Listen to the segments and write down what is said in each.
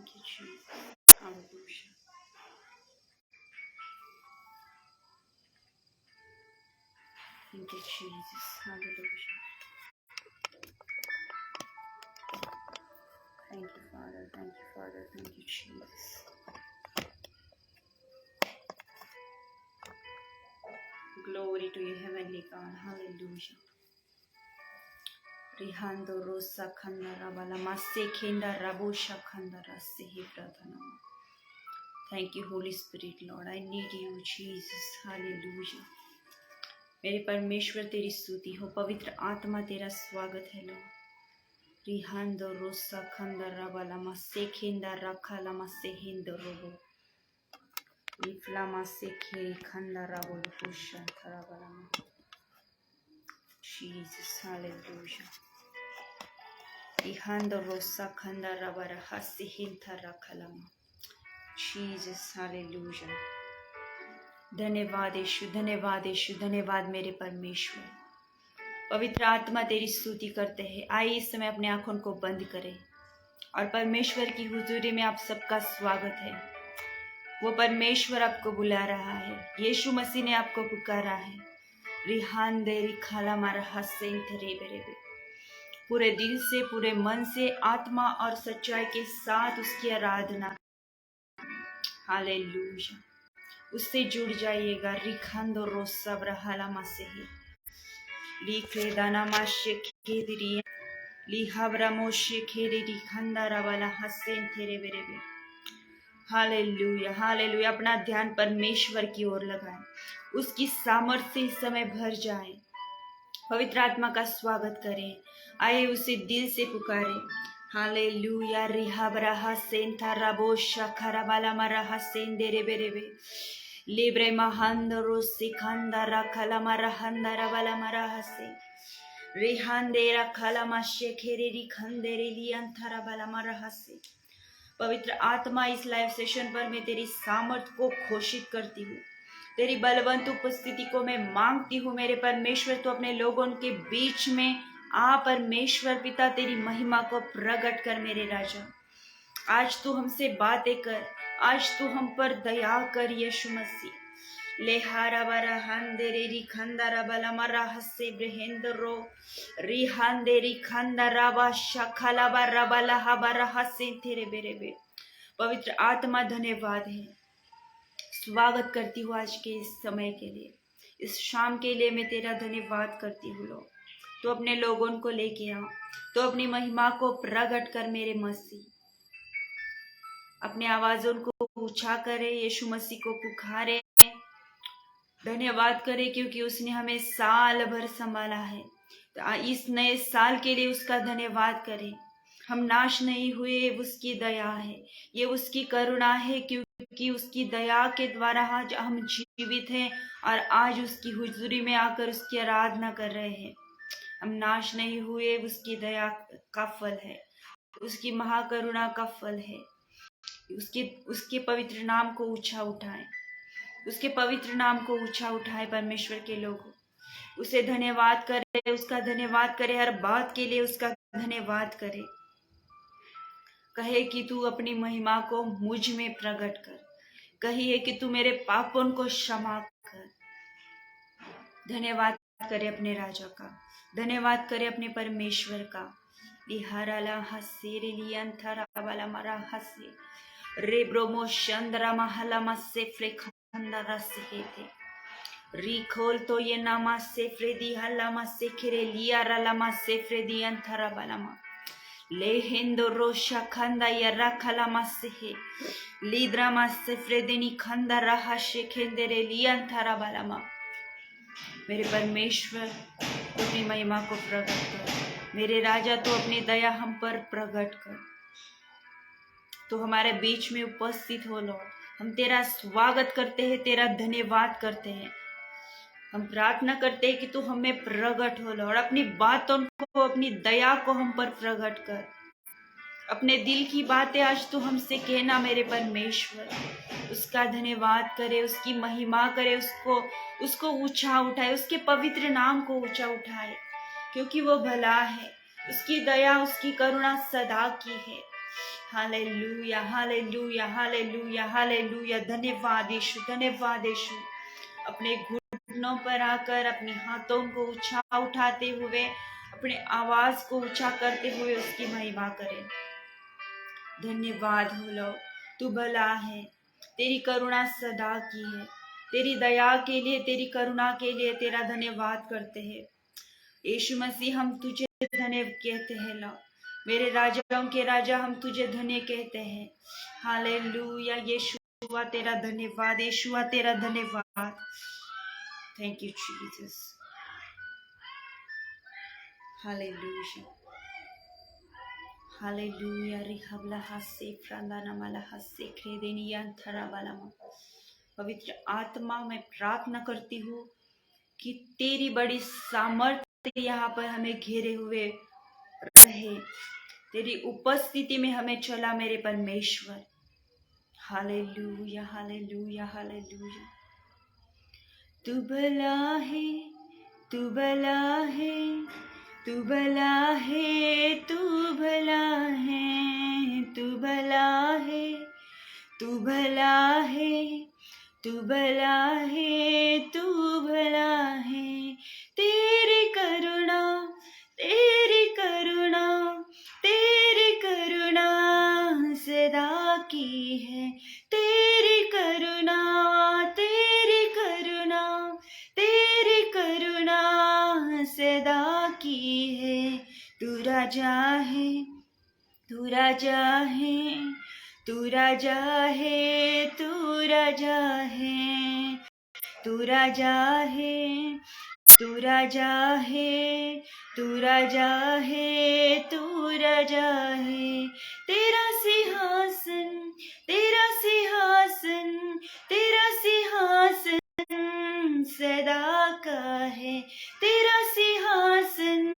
Thank you, Jesus. Hallelujah. Thank you, Jesus. Hallelujah. Thank you, Father. Thank you, Father. Thank you, Jesus. Glory to you, Heavenly God. Hallelujah. Rihando rosa khandara bala masse khenda rabosha khandara sehi pradhanam. Thank you, Holy Spirit, Lord. I need you, Jesus. Hallelujah. मेरे परमेश्वर तेरी स्तुति हो, पवित्र आत्मा तेरा स्वागत है Lord. Rihando rosa khandara bala masse khenda rakhala masse hindo robo. Iflama sekhe khandara bolo pusha tharabala. Jesus, hallelujah. Rihando rosa khandara bara hasi hinta rakhalama. Jesus, hallelujah. धन्यवाद यीशु, धन्यवाद यीशु, धन्यवाद मेरे परमेश्वर. पवित्र आत्मा तेरी स्तुति करते हैं. आइए इस समय अपने आंखों को बंद करें और परमेश्वर की हुजूरी में आप सबका स्वागत है. वो परमेश्वर आपको बुला रहा है. यीशु मसीह ने आपको पुकारा है. रिहान दे रिखाला मारा हसें थे बेरेबे. पूरे दिल से, पूरे मन से, आत्मा और सच्चाई के साथ उसकी आराधना. हालेलुया. उससे जुड़ जाइएगा. रिखांदो रोसा ब्रहाला मसीही लिखे दाना माशे खेदिरी लिहाब्रा मोशे खेदिरी खंदारा वाला हसें तेरे बेरेबे. Hallelujah, hallelujah. अपना ध्यान परमेश्वर की ओर लगाएं. उसकी सामर्थ्य से इस समय भर जाए. पवित्र आत्मा का स्वागत करें. आइए उसे दिल से पुकारें. हालेलुया. रिहाब्रा हसें थारा बोशा खराबाला मारा हसें देरे बेरेबे लिब्रे महांदरो सिखंदरा खलामारा हंदरा वाला मारा हसे रिहांदेरा खलामा शेखेरी खंदेरे लियंथरा वाला मारा हसे. पवित्र आत्मा, इस लाइव सेशन पर मैं तेरी सामर्थ को घोषित करती हूँ. तेरी बलवंत उपस्थिति को मैं मांगती हूँ. मेरे परमेश्वर, तो अपने लोगों के बीच में आ. परमेश्वर पिता, तेरी महिमा को प्रकट कर मेरे राजा. आज तू हमसे बातें कर. आज तू हम पर दया कर यीशु मसीह. लेहारा बारा हंदेरे री खंदारा बाला मरा हसे ब्रहेंदरो रिहांदेरी खंदारा बा शखला बारा बाला हबारा हसे तेरे बेरेबे. पवित्र आत्मा, धन्यवाद है. स्वागत करती हूँ आज के इस समय के लिए, इस शाम के लिए मैं तेरा धन्यवाद करती हूँ लोग. तो अपने लोगों को लेके आ. तो अपनी महिमा को प्रकट कर मेरे मसीह. अपने आवाजों को ऊंचा करे. यीशु मसीह को पुकारे. धन्यवाद करे क्योंकि उसने हमें साल भर संभाला है. तो इस नए साल के लिए उसका धन्यवाद करें. हम नाश नहीं हुए, उसकी दया है. ये उसकी करुणा है क्योंकि उसकी दया के द्वारा आज हम जीवित हैं और आज उसकी हुजूरी में आकर उसकी आराधना कर रहे हैं. हम नाश नहीं हुए, उसकी दया का फल है, उसकी महाकरुणा का फल है. उसके पवित्र नाम को ऊंचा उठाएं. उसके पवित्र नाम को ऊंचा उठाए. परमेश्वर के लोग उसे धन्यवाद करे. उसका धन्यवाद करे. हर बात के लिए उसका धन्यवाद करे. कहे कि तू अपनी महिमा को मुझ में प्रकट कर. कहिए कि तू मेरे पापों को क्षमा कर. धन्यवाद करे अपने राजा का. धन्यवाद करे अपने परमेश्वर का. लिहाराला हसे रे लियंथरा वाला मरा हसे रे ब्रोमो चंद्रा महला मसे फ्रेखंदा थे रिखोल तो ये नामा से फ्रेदी हलामा से खिरे लिया रलामा से फ्रेदी अंथरा बालामा ले हिंदो रोशा खंदा या रखलामा से है लीद्रामा से फ्रेदिनी खंदा रहा शेखेंदरे लिया अंथरा बालामा. मेरे परमेश्वर, तो अपनी महिमा को प्रकट कर. मेरे राजा, तो अपनी दया हम पर प्रकट कर. तो हमारे बीच में उपस्थित हो लॉर्ड. हम तेरा स्वागत करते हैं, तेरा धन्यवाद करते हैं. हम प्रार्थना करते हैं कि तू हमें प्रकट हो लॉर्ड. अपनी बातों को, अपनी दया को हम पर प्रकट कर. अपने दिल की बातें आज तू हमसे कहना मेरे परमेश्वर. उसका धन्यवाद करे, उसकी महिमा करे, उसको ऊंचा उठाए. उसके पवित्र नाम को ऊंचा उठाए क्योंकि वो भला है. उसकी दया, उसकी करुणा सदा की है. Hallelujah, hallelujah, hallelujah, hallelujah. धन्यवाद यीशु, धन्यवाद यीशु। अपने घुटनों पर आकर अपने हाथों को ऊंचा उठाते हुए अपने आवाज को ऊंचा करते हुए उसकी महिमा करें। धन्यवाद हो लो, तू भला है, तेरी करुणा सदा की है। तेरी दया के लिए, तेरी करुणा के लिए तेरा धन्यवाद करते हैं। यीशु मसीह, हम तुझे धन्य कहते हैं। लो मेरे राजाओं के राजा, हम तुझे धन्य कहते हैं। हालेलुया, यीशुआ तेरा धन्यवाद, यीशुआ तेरा धन्यवाद। Thank you Jesus. Hallelujah, hallelujah. रिहबला हसे फ्रांदाना माला हसे क्रेदेनिया थराबालामा। पवित्र आत्मा, मैं प्रार्थना करती हूँ कि तेरी बड़ी सामर्थ्य यहाँ पर हमें घेरे हुए रहे। तेरी उपस्थिति में हमें चला मेरे परमेश्वर। Hallelujah, hallelujah, hallelujah. तू भला है, तू भला है, तू भला है, तू भला है, तू भला है, तू भला है, तू भला है, तू भला है। तेरी करुणा, तेरी करुणा, तेरी करुणा सदा की है। तेरी करुणा, तेरी करुणा, तेरी करुणा सदा की है। तू राजा है, तू राजा है, तू राजा है, तू राजा है, तू राजा है, तू राजा है, तू राजा है, तू राजा है। तेरा सिंहासन, तेरा सिंहासन, तेरा सिंहासन सदा का है। तेरा सिंहासन,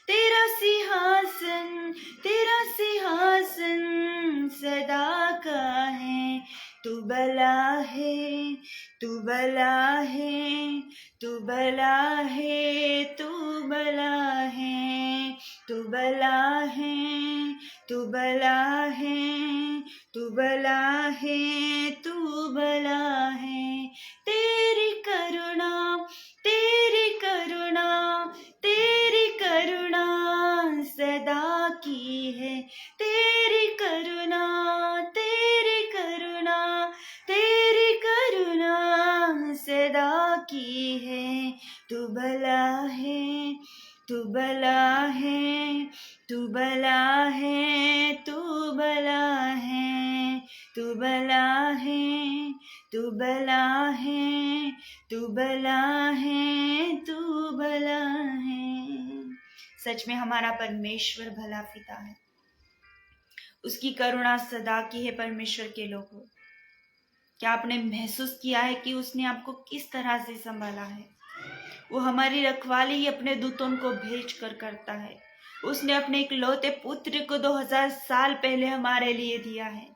तेरा सिंहासन, तेरा सिंहासन सदा का है। तू भला है, तू भला है, तू भला है, तू भला है, तू भला है, तू भला है, तू भला है, तू भला है। तेरी करुणा, तेरी करुणा, तेरी करुणा सदा की है। तेरी करुणा, तेरी करुणा, तेरी करुणा सदा की है। तू भला है, तू भला है, तू भला है, तू भला है, तू भला है, तू भला है, तू भला है, तू भला है। सच में हमारा परमेश्वर भला पिता है। उसकी करुणा सदा की है। परमेश्वर के लोगों, क्या आपने महसूस किया है कि उसने आपको किस तरह से संभाला है? वो हमारी रखवाली अपने दूतों को भेज कर करता है। उसने अपने इकलौते पुत्र को 2000 साल पहले हमारे लिए दिया है।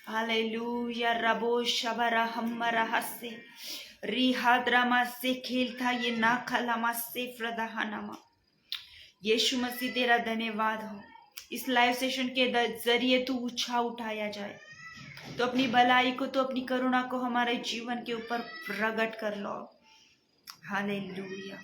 हालेलुया। रबो शबरा हम्मरा हस्से रिहाद्रामा से खेलता ये नाखलामा से फ्रदहानामा। यीशु मसीह तेरा धन्यवाद हो। इस लाइव सेशन के जरिए तू ऊंचा उठाया जाए, तो अपनी भलाई को, तो अपनी करुणा को हमारे जीवन के ऊपर प्रकट कर लो। Hallelujah,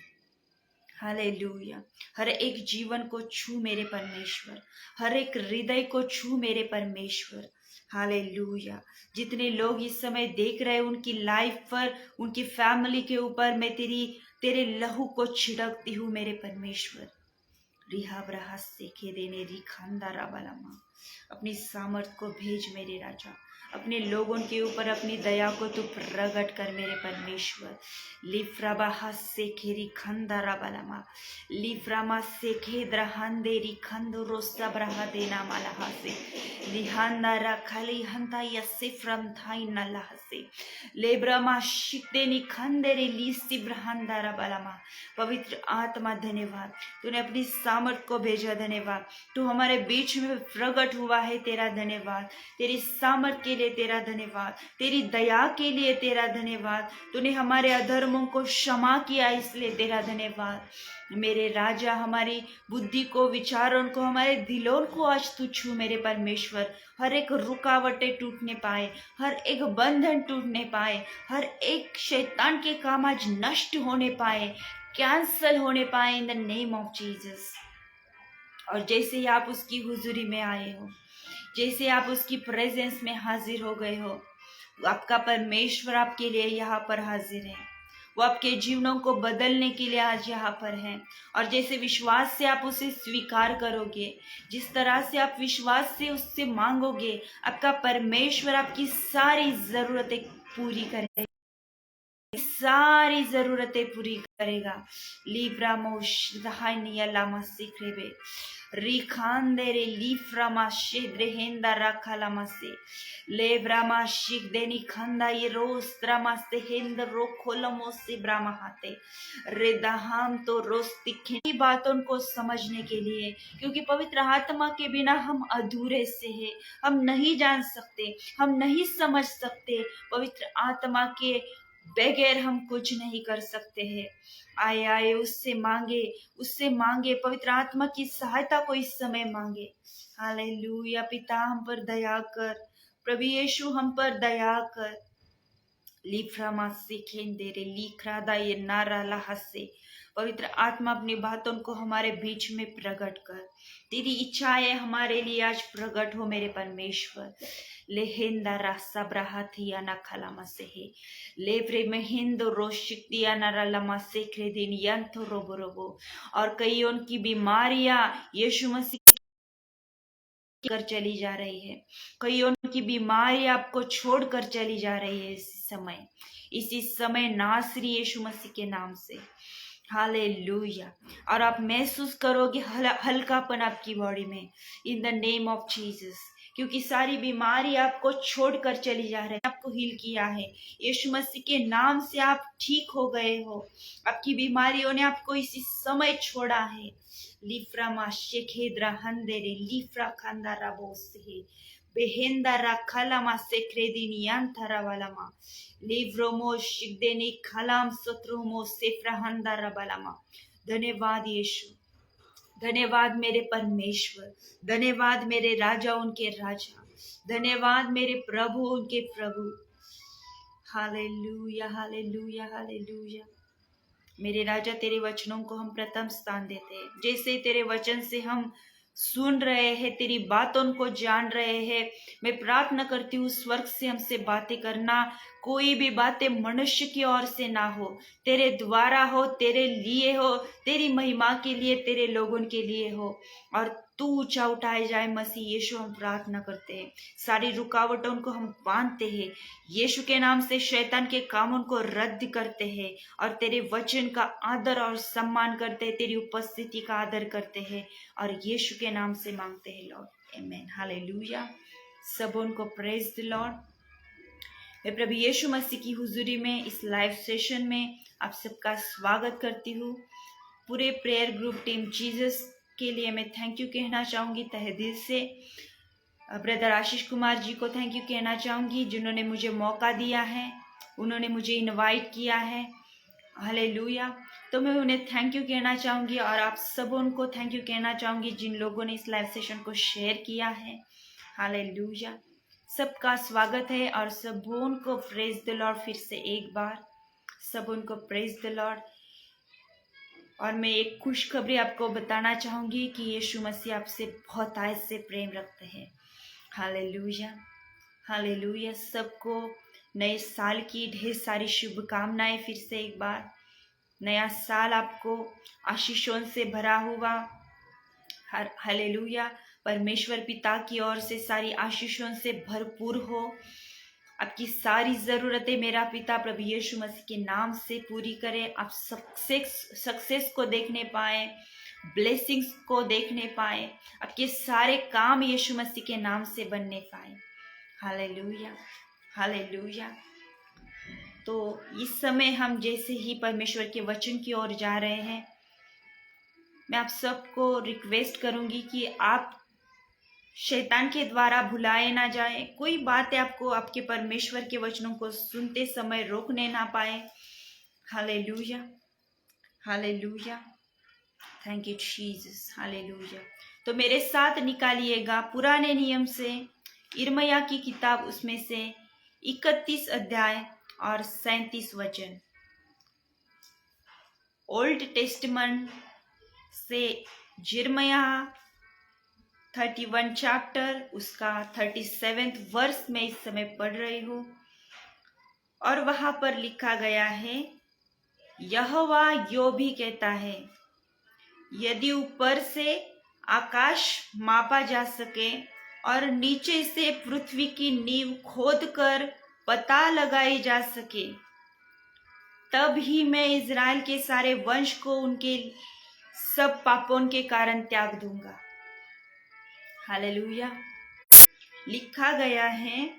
hallelujah. हर एक जीवन को छू मेरे परमेश्वर, हर एक हृदय को छू मेरे परमेश्वर। हालेलुया। जितने लोग इस समय देख रहे हैं, उनकी लाइफ पर, उनकी फैमिली के ऊपर मैं तेरे लहू को छिड़कती हूँ मेरे परमेश्वर। रिहाब्राहा सेखे देने रिखांदारा बलामा। अपनी सामर्थ को भेज मेरे राजा, अपने लोगों के ऊपर अपनी दया को तू प्रकट कर मेरे परमेश्वर। लिफ्राबाहा सेखे रिखांदारा बलामा, लिफ्रामा सेखे द्रहांदे रिखांदो रोस्ता ब्रहा देना मालाहा से लिहांदारा खाली हंता यसिफ्रम थाई नलाहा से लेब्रमा शिकते निखंदे रे लीसी ब्रहांदारा बलामा। पवित्र आत्मा धन्यवाद, तूने अपनी सामर्थ को भेजा। धन्यवाद, तू हमारे बीच में प्रकट हुआ है। तेरा धन्यवाद। तेरी सामर्थ के लिए तेरा धन्यवाद, तेरी दया के लिए तेरा धन्यवाद। तूने हमारे अधर्मों को क्षमा किया, इसलिए तेरा धन्यवाद। मेरे राजा, हमारी बुद्धि को, विचारों को, हमारे दिलों को आज तू छू मेरे परमेश्वर। हर एक रुकावटें टूटने पाए, हर एक बंधन टूटने पाए, हर एक शैतान के काम आज नष्ट होने पाए, कैंसल होने पाए in the name of Jesus. और जैसे ही आप उसकी हुजूरी में आए हो, जैसे आप उसकी प्रेजेंस में हाजिर हो गए हो, आपका परमेश्वर आपके लिए यहाँ पर हाजिर है। वो आपके जीवनों को बदलने के लिए आज यहाँ पर है। और जैसे विश्वास से आप उसे स्वीकार करोगे, जिस तरह से आप विश्वास से उससे मांगोगे, आपका परमेश्वर आपकी सारी जरूरतें पूरी करेगा, सारी जरूरतें पूरी करेगा। लिब्रामोश दहानिया लामा सिक्रेबे रिखांदेरे लिफ्रामा शेद्रेहेंदा राखालामा से लेब्रामा शिक देनी खंदा ये रोस्त्रामा से हेंद रोखोलमो से ब्रामा हाते रेदाहाम तो रोज तिखी बातों को समझने के लिए, क्योंकि पवित्र आत्मा के बिना हम अधूरे से हैं, हम नहीं जान सकते, हम नहीं समझ सकते। पवित्र आत्मा के बगैर हम कुछ नहीं कर सकते हैं। आए आए उससे मांगे, पवित्र आत्मा की सहायता को इस समय मांगे। हालेलुया। पिता हम पर दया कर, प्रभु यीशु हम पर दया कर। लिफ्रामा सिखेंदेरे लिखरादा ये नारा लहसे, पवित्र आत्मा अपनी बातों को हमारे बीच में प्रकट कर। तेरी इच्छाएं हमारे लिए आज प्रकट हो मेरे परमेश्वर। लेहेंदा रासा ब्राहथिया ना खलामा से है लेवरे में हिंदो रोशिक्तिया नारा लमा से क्रेदिन यंथो रोबो रोबो। और कईयों की बीमारियां यीशु मसीह कर चली जा रही है, कईयों की बीमारी आपको छोड़कर चली जा रही है इसी समय नासरी यीशु मसीह के नाम से। हालेलुया। और आप महसूस करोगे हल्कापन आपकी बॉडी में इन द नेम ऑफ जीसस, क्योंकि सारी बीमारी आपको छोड़कर चली जा रही है। आपको हील किया है यीशु मसीह के नाम से, आप ठीक हो गए हो। आपकी बीमारियों ने आपको इसी समय छोड़ा है। लिफ्रा माशे खेद्रा हंदेरे लिफ्रा खंदारा बोसे बेहेंदा राखालामा सेक्रेदिनियान थरावालामा लिव्रोमो शिगदेनी खलाम सत्रोमो सेफ्रा हंदारा बालामा। धन्यवाद यीशु, धन्यवाद मेरे परमेश्वर, धन्यवाद मेरे राजा उनके राजा, धन्यवाद मेरे प्रभु उनके प्रभु। Hallelujah hallelujah hallelujah. मेरे राजा, तेरे वचनों को हम प्रथम स्थान देते हैं। जैसे तेरे वचन से हम सुन रहे हैं, तेरी बातों को जान रहे हैं, मैं प्रार्थना करती हूँ स्वर्ग से हमसे बातें करना। कोई भी बातें मनुष्य की ओर से ना हो, तेरे द्वारा हो, तेरे लिए हो, तेरी महिमा के लिए, तेरे लोगों के लिए हो, और तू ऊंचा उठाए जाए। मसीह यीशु हम प्रार्थना करते हैं, सारी रुकावटों को हम बांधते हैं, यीशु के नाम से शैतान के कामों को रद्द करते हैं और तेरे वचन का आदर और सम्मान करते हैं, तेरी उपस्थिति का आदर करते हैं, और यीशु के नाम से मांगते हैं लॉर्ड, आमीन। हालेलुया। सबों को प्रेज द लॉर्ड। मैं प्रभु यीशु मसीह की हुजूरी में इस लाइव सेशन में आप सबका स्वागत करती हूँ। पूरे प्रेयर ग्रुप टीम जीसस के लिए मैं थैंक यू कहना चाहूँगी तहे दिल से। ब्रदर आशीष कुमार जी को थैंक यू कहना चाहूँगी, जिन्होंने मुझे मौका दिया है, उन्होंने मुझे इनवाइट किया है। हालेलुया। तो मैं उन्हें थैंक यू कहना चाहूँगी, और आप सबों को थैंक यू कहना चाहूँगी जिन लोगों ने इस लाइव सेशन को शेयर किया है। हालेलुया। सबका स्वागत है, और सबों को प्रेज द लॉर्ड। फिर से एक बार सबों को प्रेज द लॉर्ड। और मैं एक खुशखबरी आपको बताना चाहूँगी कि यीशु मसीह आपसे बहुत आज से प्रेम रखते हैं। Hallelujah hallelujah. सबको नए साल की ढेर सारी शुभकामनाएं। फिर से एक बार नया साल आपको आशीषों से भरा हुआ। हालेलुया। परमेश्वर पिता की ओर से सारी आशीषों से भरपूर हो। आपकी सारी जरूरतें मेरा पिता प्रभु यीशु मसीह के नाम से पूरी करे। आप सक्सेस को देखने पाए, ब्लेसिंग्स को देखने पाए, आपके सारे काम यीशु मसीह के नाम से बनने पाए। Hallelujah hallelujah. तो इस समय हम जैसे ही परमेश्वर के वचन की ओर जा रहे हैं, मैं आप सबको रिक्वेस्ट करूंगी कि आप शैतान के द्वारा भुलाए ना जाए। कोई बातें आपको आपके परमेश्वर के वचनों को सुनते समय रोकने ना पाए। Hallelujah hallelujah. Thank you Jesus, hallelujah. तो मेरे साथ निकालिएगा पुराने नियम से यिर्मयाह की किताब, उसमें से 31 अध्याय और 37 वचन। ओल्ड टेस्टमेंट से यिर्मयाह 31 चैप्टर, उसका 37 वर्स में इस समय पढ़ रही हूँ। और वहां पर लिखा गया है, यहोवा यो भी कहता है, यदि ऊपर से आकाश मापा जा सके और नीचे से पृथ्वी की नींव खोद कर पता लगाई जा सके, तब ही मैं इज़राइल के सारे वंश को उनके सब पापों के कारण त्याग दूंगा। हालेलुया। लिखा गया है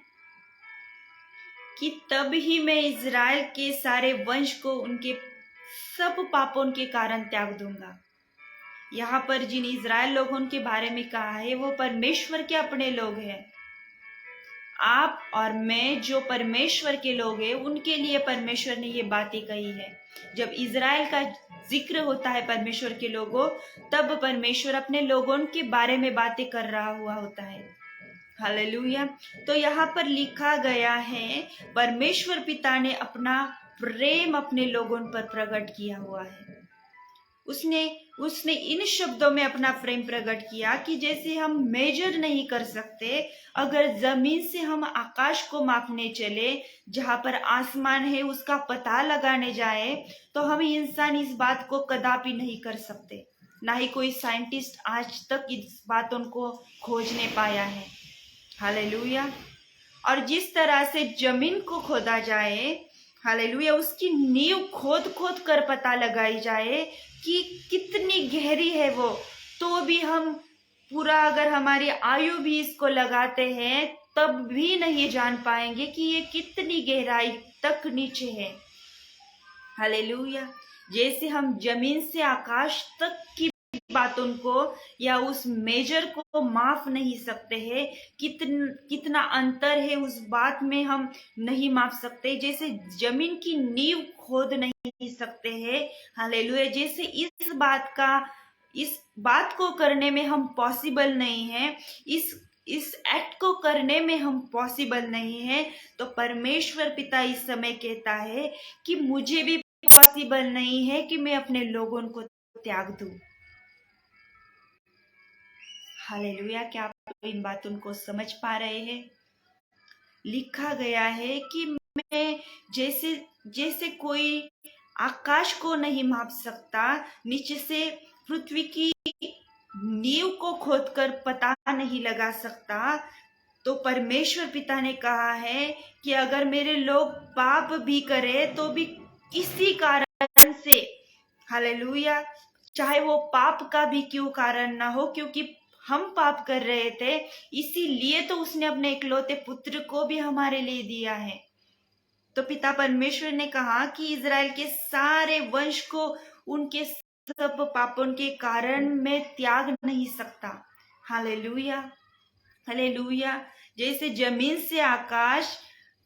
कि तब ही मैं इज़राइल के सारे वंश को उनके सब पापों के कारण त्याग दूंगा। यहाँ पर जिन इज़राइल लोगों के बारे में कहा है, वो परमेश्वर के अपने लोग हैं। आप और मैं जो परमेश्वर के लोग हैं, उनके लिए परमेश्वर ने ये बातें कही है। जब इज़राइल का जिक्र होता है परमेश्वर के लोगों, तब परमेश्वर अपने लोगों के बारे में बातें कर रहा हुआ होता है। हालेलुया। तो यहाँ पर लिखा गया है, परमेश्वर पिता ने अपना प्रेम अपने लोगों पर प्रकट किया हुआ है। उसने इन शब्दों में अपना प्रेम प्रकट किया कि जैसे हम मेजर नहीं कर सकते, अगर जमीन से हम आकाश को मापने चले, जहां पर आसमान है उसका पता लगाने जाए, तो हम इंसान इस बात को कदापि नहीं कर सकते। ना ही कोई साइंटिस्ट आज तक इस बातों को खोजने पाया है। हालेलुया। और जिस तरह से जमीन को खोदा जाए, हालेलुया, उसकी नींव खोद खोद कर पता लगाई जाए कि कितनी गहरी है वो, तो भी हम पूरा अगर हमारी आयु भी इसको लगाते हैं, तब भी नहीं जान पाएंगे कि ये कितनी गहराई तक नीचे है। हालेलुया। जैसे हम जमीन से आकाश तक की बातों को या उस मेजर को माप नहीं सकते हैं, कितना अंतर है उस बात में हम नहीं माप सकते। जैसे जमीन की नींव खोद नहीं सकते हैं, हालेलुया, जैसे इस बात को करने में हम पॉसिबल नहीं है, इस एक्ट को करने में हम पॉसिबल नहीं है, तो परमेश्वर पिता इस समय कहता है कि मुझे भी पॉसिबल नहीं है कि मैं अपने लोगों को त्याग दूं। हालेलुया। क्या आप इन बातों को समझ पा रहे हैं? लिखा गया है कि मैं जैसे कोई आकाश को नहीं माप सकता, नीचे से पृथ्वी की नींव को खोदकर पता नहीं लगा सकता, तो परमेश्वर पिता ने कहा है कि अगर मेरे लोग पाप भी करें तो भी किसी कारण से, हालेलुया, चाहे वो पाप का भी क्यों कारण ना हो, क्योंकि हम पाप कर रहे थे, इसीलिए तो उसने अपने इकलौते पुत्र को भी हमारे लिए दिया है। तो पिता परमेश्वर ने कहा कि इज़राइल के सारे वंश को उनके सब पापों के कारण मैं त्याग नहीं सकता। Hallelujah, hallelujah. जैसे जमीन से आकाश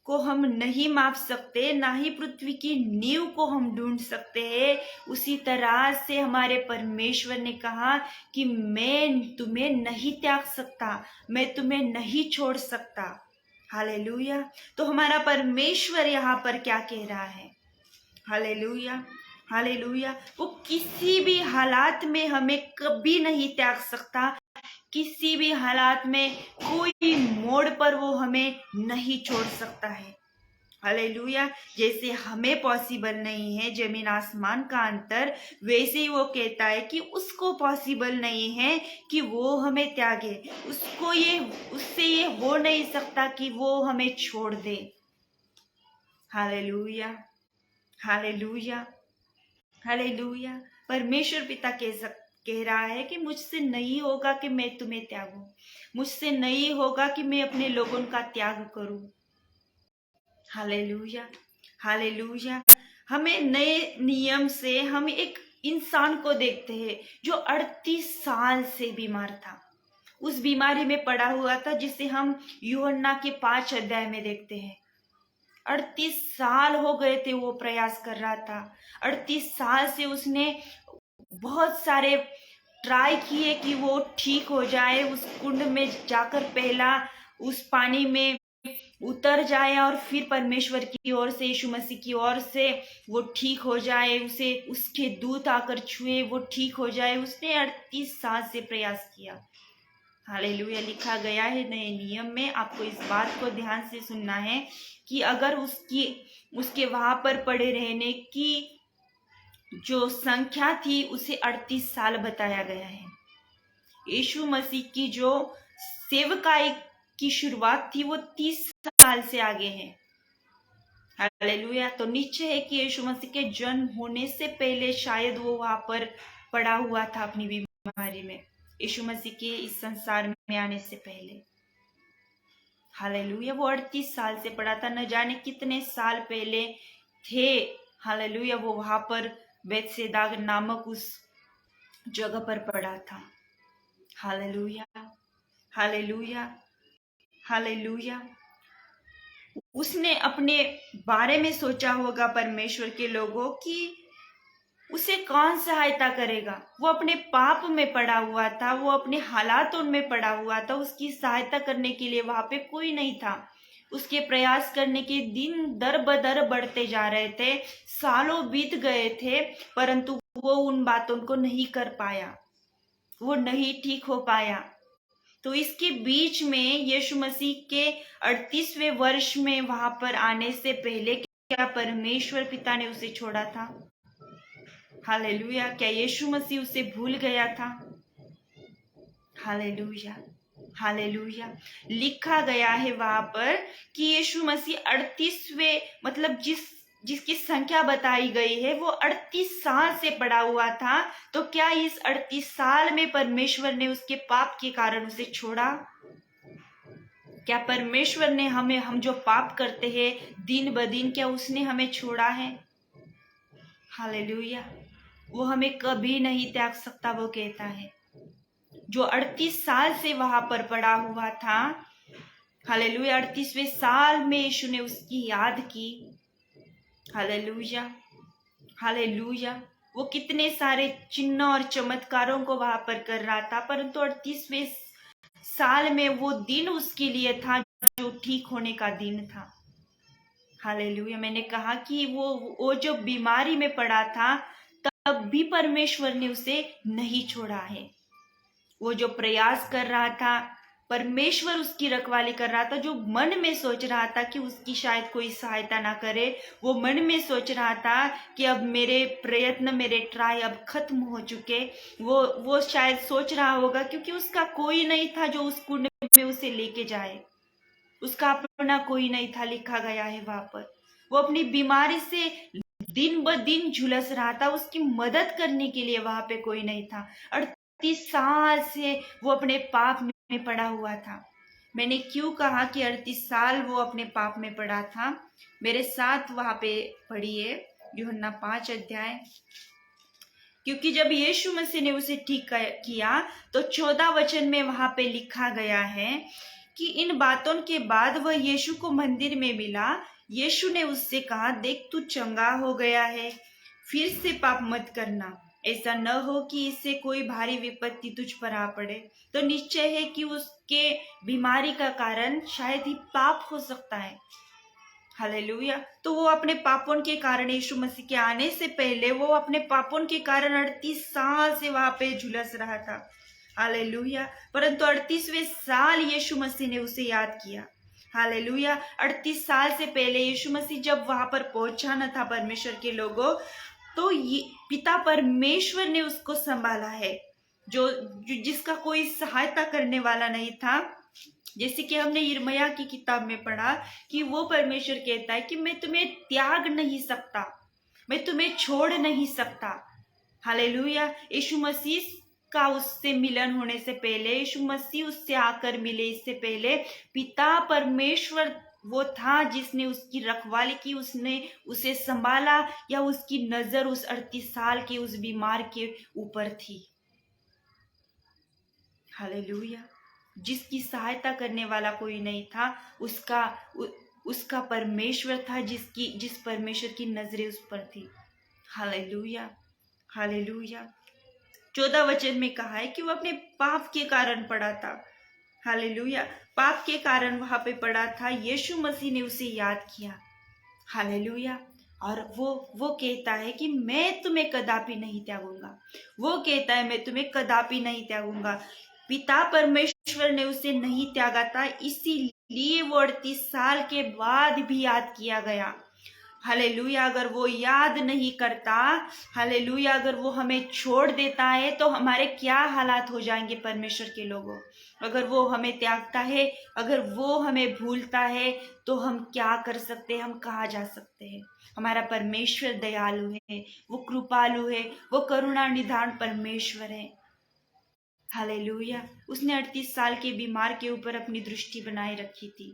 को हम नहीं माप सकते, ना ही पृथ्वी की नींव को हम ढूंढ सकते हैं, उसी तरह से हमारे परमेश्वर ने कहा कि मैं तुम्हें नहीं त्याग सकता, मैं तुम्हें नहीं छोड़ सकता। हालेलुया। तो हमारा परमेश्वर यहाँ पर क्या कह रहा है? Hallelujah, hallelujah. वो किसी भी हालात में हमें कभी नहीं त्याग सकता, किसी भी हालात में कोई मोड़ पर वो हमें नहीं छोड़ सकता है। हालेलुया। जैसे हमें पॉसिबल नहीं है जमीन आसमान का अंतर, वैसे ही वो कहता है कि उसको पॉसिबल नहीं है कि वो हमें त्यागे, उससे ये हो नहीं सकता कि वो हमें छोड़ दे। Hallelujah, hallelujah, hallelujah. परमेश्वर पिता कह रहा है कि मुझसे नहीं होगा कि मैं तुम्हें त्यागूं, मुझसे नहीं होगा कि मैं अपने लोगों का त्याग करूं। Hallelujah, hallelujah. हमें नए नियम से हम एक इंसान को देखते हैं जो 38 साल से बीमार था, उस बीमारी में पड़ा हुआ था, जिसे हम यूहन्ना के 5 अध्याय में देखते हैं। 38 साल हो गए थे वो प्रयास कर रहा था, 38 साल से उसने बहुत सारे ट्राई किए कि वो ठीक हो जाए, उस कुंड में जाकर पहला उस पानी में उतर जाए और फिर परमेश्वर की ओर से, यीशु मसीह की ओर से वो ठीक हो जाए, उसे उसके दूत आकर छुए, वो ठीक हो जाए। उसने 38 साल से प्रयास किया। हालेलुया। लिखा गया है नए नियम में, आपको इस बात को ध्यान से सुनना है कि अगर उसके वहां पर पड़े रहने की जो संख्या थी उसे 38 साल बताया गया है। यीशु मसीह की जो सेवकाई की शुरुआत थी वो 30 साल से आगे है। हालेलुया। तो निश्चय है कि यीशु मसीह के जन्म होने से पहले शायद वो वहां पर पड़ा हुआ था अपनी बीमारी में, यीशु मसीह के इस संसार में आने से पहले। हालेलुया। वो 38 साल से पड़ा था, न जाने कितने साल पहले थे। हालेलुया। वो वहां पर बेतसैदा नामक उस जगह पर पड़ा था। Hallelujah, hallelujah, hallelujah. उसने अपने बारे में सोचा होगा परमेश्वर के लोगों कि उसे कौन सहायता करेगा। वो अपने पाप में पड़ा हुआ था, वो अपने हालातों में पड़ा हुआ था, उसकी सहायता करने के लिए वहां पे कोई नहीं था। उसके प्रयास करने के दिन दर बदर बढ़ते जा रहे थे, सालों बीत गए थे, परंतु वो उन बातों को नहीं कर पाया, वो नहीं ठीक हो पाया। तो इसके बीच में यीशु मसीह के 38वें वर्ष में वहां पर आने से पहले क्या परमेश्वर पिता ने उसे छोड़ा था? हालेलुया। क्या यीशु मसीह उसे भूल गया था? Hallelujah, hallelujah. लिखा गया है वहां पर कि यीशु मसीह 38वें मतलब जिसकी संख्या बताई गई है वो 38 साल से पड़ा हुआ था। तो क्या इस 38 साल में परमेश्वर ने उसके पाप के कारण उसे छोड़ा? क्या परमेश्वर ने हम जो पाप करते हैं दिन ब दिन, क्या उसने हमें छोड़ा है? हालेलुया। वो हमें कभी नहीं त्याग सकता। वो कहता है जो 38 साल से वहां पर पड़ा हुआ था, हालेलुया, 38वें साल में यीशु ने उसकी याद की। Hallelujah, hallelujah. वो कितने सारे चिन्ह और चमत्कारों को वहां पर कर रहा था, परंतु 38वें साल में वो दिन उसके लिए था जो ठीक होने का दिन था। हालेलुया। मैंने कहा कि वो जो बीमारी में पड़ा था तब भी परमेश्वर ने उसे नहीं छोड़ा है। वो जो प्रयास कर रहा था, परमेश्वर उसकी रखवाली कर रहा था। जो मन में सोच रहा था कि उसकी शायद कोई सहायता ना करे, वो मन में सोच रहा था कि अब मेरे प्रयत्न, मेरे ट्राई अब खत्म हो चुके, वो शायद सोच रहा होगा, क्योंकि उसका कोई नहीं था जो उस कुंड में उसे लेके जाए। उसका अपना कोई नहीं था। लिखा गया है वहां पर वो अपनी बीमारी से दिन ब दिन झुलस रहा था, उसकी मदद करने के लिए वहां पे कोई नहीं था। 38 साल से वो अपने पाप में पड़ा हुआ था। मैंने क्यों कहा कि 38 साल वो अपने पाप में पड़ा था? मेरे साथ वहां पे पढ़िए यूहन्ना 5 अध्याय, क्योंकि जब यीशु मसीह ने उसे ठीक किया तो 14 वचन में वहां पे लिखा गया है कि इन बातों के बाद वह यीशु को मंदिर में मिला। यीशु ने उससे कहा, देख तू चंगा हो गया है, फिर से पाप मत करना, ऐसा न हो कि इससे कोई भारी विपत्ति तुझ पर आ पड़े। तो निश्चय है कि उसके बीमारी का कारण शायद ही पाप हो सकता है। हालेलुया। तो वो अपने पापों के कारण, यीशु मसीह के आने से पहले वो अपने पापों के कारण 38 साल से वहां पे झुलस रहा था। हालेलुया। परंतु 38वें साल यीशु मसीह ने उसे याद किया। हालेलुया। 38 साल से पहले यीशु मसीह जब वहां पर पहुंचा न था परमेश्वर के लोगों, तो पिता परमेश्वर ने उसको संभाला है, जिसका कोई सहायता करने वाला नहीं था। जैसे कि हमने यिर्मयाह की किताब में पढ़ा कि वो परमेश्वर कहता है कि मैं तुम्हें त्याग नहीं सकता, मैं तुम्हें छोड़ नहीं सकता। हालेलुया। यीशु मसीह का उससे मिलन होने से पहले, यीशु मसीह उससे आकर मिले इससे पहले, पिता परमेश्वर वो था जिसने उसकी रखवाली की, उसने उसे संभाला, या उसकी नजर उस 38 साल के उस बीमार के ऊपर थी। हालेलुया। जिसकी सहायता करने वाला कोई नहीं था, उसका परमेश्वर था, जिस परमेश्वर की नजरें उस पर थी। Hallelujah, hallelujah. 14 वचन में कहा है कि वो अपने पाप के कारण पड़ा था। हालेलुया, पाप के कारण वहां पे पड़ा था। यीशु मसीह ने उसे याद किया। हालेलुया, और वो कहता है कि मैं तुम्हें कदापि नहीं त्यागूंगा। वो कहता है मैं तुम्हें कदापि नहीं त्यागूंगा। पिता परमेश्वर ने उसे नहीं त्यागा था, इसीलिए वो 38 साल के बाद भी याद किया गया। हालेलुया, अगर वो याद नहीं करता, हालेलुया, अगर वो हमें छोड़ देता है तो हमारे क्या हालात हो जाएंगे परमेश्वर के लोगों। अगर वो हमें त्यागता है, अगर वो हमें भूलता है, तो हम क्या कर सकते हैं, हम कहाँ जा सकते हैं। हमारा परमेश्वर दयालु है, वो कृपालु है, वो करुणा निधान परमेश्वर है। हालेलुया, उसने 38 साल के बीमार के ऊपर अपनी दृष्टि बनाए रखी थी।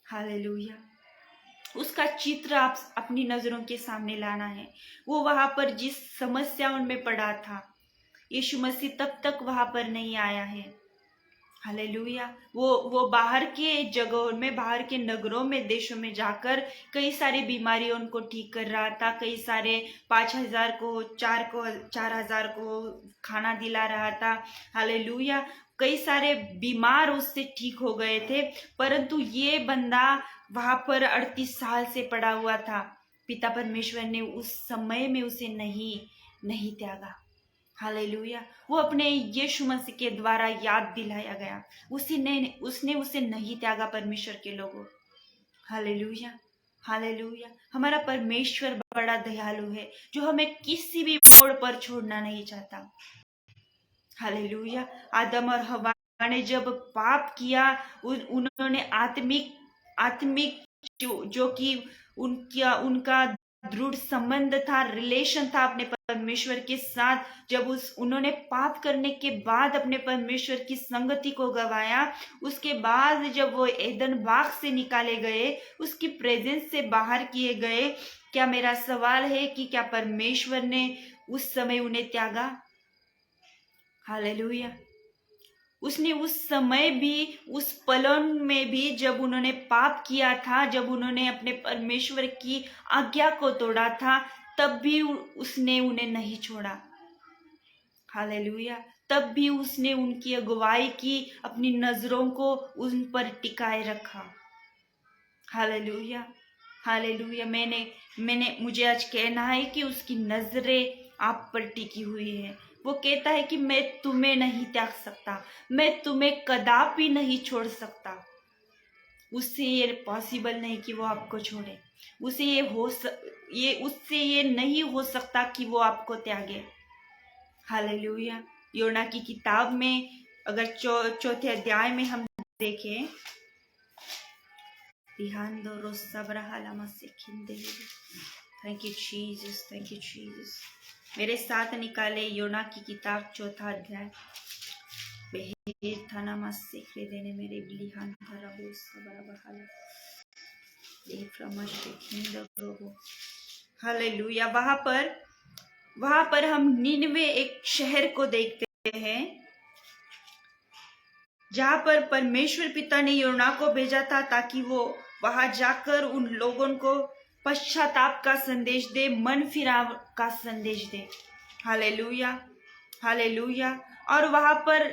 हालेलुया, उसका चित्र आप अपनी नजरों के सामने लाना है। वो वहां पर जिस समस्या उनमें पड़ा था, यीशु मसीह तब तक वहां पर नहीं आया है। हालेलुया, वो बाहर के जगहों में, बाहर के नगरों में, देशों में जाकर कई सारी बीमारियों उनको ठीक कर रहा था। कई सारे 5,000 को 4,000 को खाना दिला रहा था। हालेलुया, कई सारे बीमार उससे ठीक हो गए थे। परंतु ये बंदा वहां पर 38 साल से पड़ा हुआ था। पिता परमेश्वर ने उस समय में उसे नहीं त्यागा। हालेलुया, वो अपने यीशु मसीह के द्वारा याद दिलाया गया। उसने उसे नहीं त्यागा परमेश्वर के लोगों। हालेलुया, हालेलुया, हमारा परमेश्वर बड़ा दयालु है, जो हमें किसी भी मोड़ पर छोड़ना नहीं चाहता। हालेलुया, आदम और हवा ने जब पाप किया, उन्होंने आत्मिक जो कि उनका दृढ़ संबंध था, रिलेशन था अपने परमेश्वर के साथ, जब उन्होंने पाप करने के बाद अपने परमेश्वर की संगति को गवाया, उसके बाद जब वो एदन बाग से निकाले गए, उसकी प्रेजेंस से बाहर किए गए, क्या मेरा सवाल है कि क्या परमेश्वर ने उस समय उन्हें त्यागा? हालेलुया, उसने उस समय भी, उस पलन में भी, जब उन्होंने पाप किया था, जब उन्होंने अपने परमेश्वर की आज्ञा को तोड़ा था, तब भी उसने उन्हें नहीं छोड़ा। हालेलुया, तब भी उसने उनकी अगुवाई की, अपनी नजरों को उन पर टिकाए रखा। हालेलुया, हालेलुया, मुझे आज कहना है कि उसकी नजरें आप पर टिकी हुई है। वो कहता है कि मैं तुम्हें नहीं त्याग सकता, मैं तुम्हें कदापि नहीं छोड़ सकता। उससे ये पॉसिबल नहीं कि वो आपको छोड़े। उससे ये नहीं हो सकता कि वो आपको त्यागे। हालेलुया, योना की किताब में अगर चौथे अध्याय में हम देखें, thank you Jesus, thank you Jesus. मेरे साथ निकाले योना की किताब चौथा अध्याय। देने मेरे हालेलुया, वहां पर हम निनवे एक शहर को देखते हैं, जहां पर परमेश्वर पिता ने योना को भेजा था ताकि वो वहां जाकर उन लोगों को पश्चाताप का संदेश दे, मन फिराव का संदेश दे। हालेलुया, हालेलुया, और वहां पर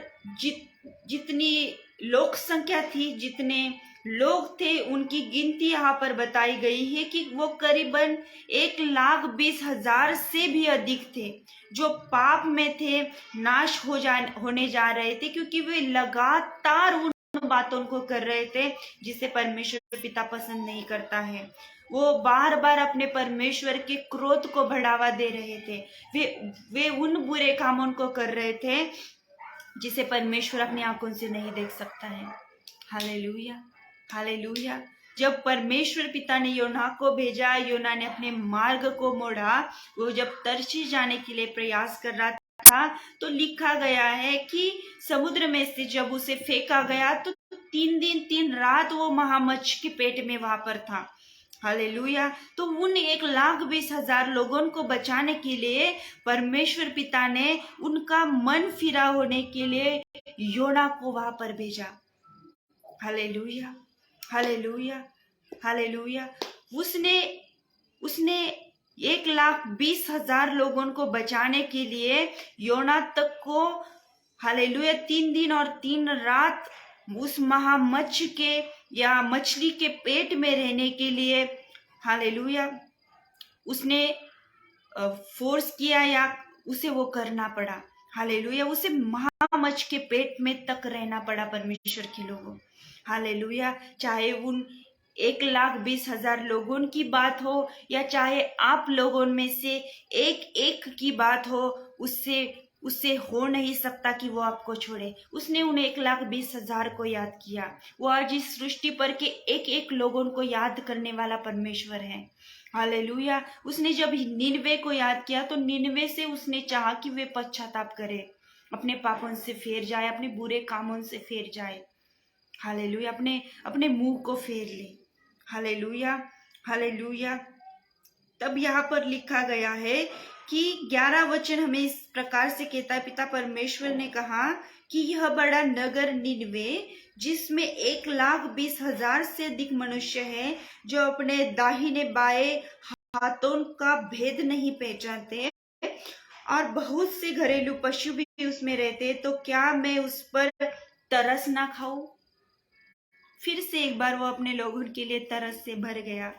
जितनी लोक संख्या थी, जितने लोग थे, उनकी गिनती यहाँ पर बताई गई है कि वो करीबन 1,20,000 से भी अधिक थे, जो पाप में थे, नाश होने जा रहे थे, क्योंकि वे लगातार उन बातों को कर रहे थे जिसे परमेश्वर पिता पसंद नहीं करता है। वो बार बार अपने परमेश्वर के क्रोध को बढ़ावा दे रहे थे। वे उन बुरे कामों को कर रहे थे जिसे परमेश्वर अपनी आंखों से नहीं देख सकता है। हालेलुया, हालेलुया, जब परमेश्वर पिता ने योना को भेजा, योना ने अपने मार्ग को मोड़ा। वो जब तर्शीश जाने के लिए प्रयास कर रहा था, तो लिखा गया है कि समुद्र में से जब उसे फेंका गया तो 3 दिन 3 रात वो महामच्छ के पेट में वहां पर था। हालेलुया, तो उन 1,20,000 लोगों को बचाने के लिए परमेश्वर पिता ने उनका मन फिरा होने के लिए योना को वहां पर भेजा। हालेलुया, हालेलुया, हालेलुया, उसने 1,20,000 लोगों को बचाने के लिए योना तक को हालेलुया 3 दिन और 3 रात उस महामच्छ के या मछली के पेट में रहने के लिए हालेलुया उसने फोर्स किया या उसे वो करना पड़ा। हालेलुया उसे महामच्छ के पेट में तक रहना पड़ा परमेश्वर के लोगों। हालेलुया चाहे उन 1,20,000 लोगों की बात हो या चाहे आप लोगों में से एक एक की बात हो, उससे हो नहीं सकता कि वो आपको छोड़े। उसने उन 1,20,000 को याद किया। वो आज इस सृष्टि पर के एक एक लोगों को याद करने वाला परमेश्वर है। हालेलुया उसने जब निनवे को याद किया तो निनवे से उसने चाहा कि वे पश्चाताप करे, अपने पापों से फेर जाए, अपने बुरे कामों से फेर जाए। हालेलुया अपने अपने मुंह को फेर ले। हालेलुया हालेलुया तब यहाँ पर लिखा गया है कि 11 वचन हमें इस प्रकार से कहता है, पिता परमेश्वर ने कहा कि यह बड़ा नगर निनवे जिसमें 1,20,000 से अधिक मनुष्य हैं जो अपने दाहिने बाएं हाथों का भेद नहीं पहचानते और बहुत से घरेलू पशु भी उसमें रहते, तो क्या मैं उस पर तरस ना खाऊं। फिर से एक बार वो अपने लोगों के लिए तरस से भर गया।